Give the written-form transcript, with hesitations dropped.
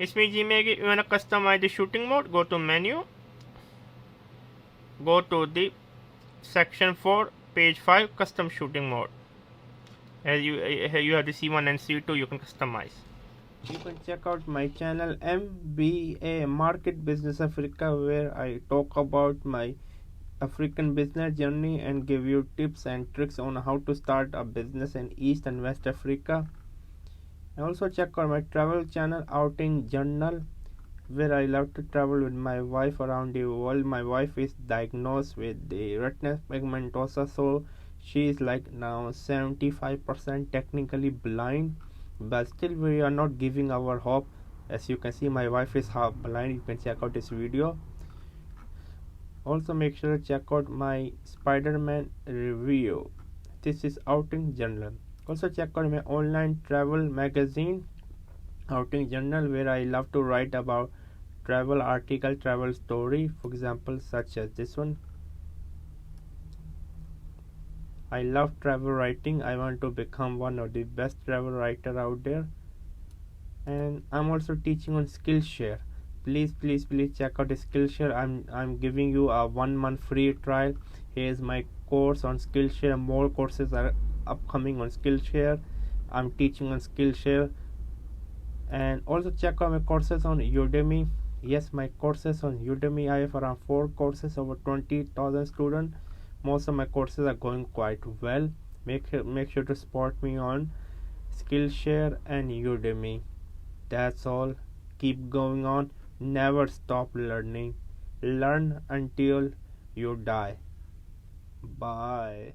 इसमें जी में you want to customize the shooting mode, go to menu, go to the section 4, page 5, custom shooting mode. As you have the C1 and C2, you can customize. You can check out my channel MBA Market Business Africa, where I talk about my African business journey and give you tips and tricks on how to start a business in East and West Africa. And also check out my travel channel Outing Journal, where I love to travel with my wife around the world. My wife is diagnosed with the retinal pigmentosa, so she is like now 75% technically blind, but still we are not giving our hope. As you can see, my wife is half blind. You can check out this video. Also make sure to check out my Spider-Man review. This is Outing Journal. Also check out my online travel magazine Outing Journal, where I love to write about travel article, travel story, for example, such as this one. I love travel writing. I want to become one of the best travel writer out there. And I'm also teaching on Skillshare. Please check out Skillshare. I'm giving you a 1 month free trial. Here's my course on Skillshare. More courses are upcoming on Skillshare. I'm teaching on Skillshare. And also check out my courses on Udemy. Yes, my courses on Udemy, I have around 4 courses, over 20,000 students. Most of my courses are going quite well. Make sure to support me on Skillshare and Udemy. That's all. Keep going on. Never stop learning. Learn until you die. Bye.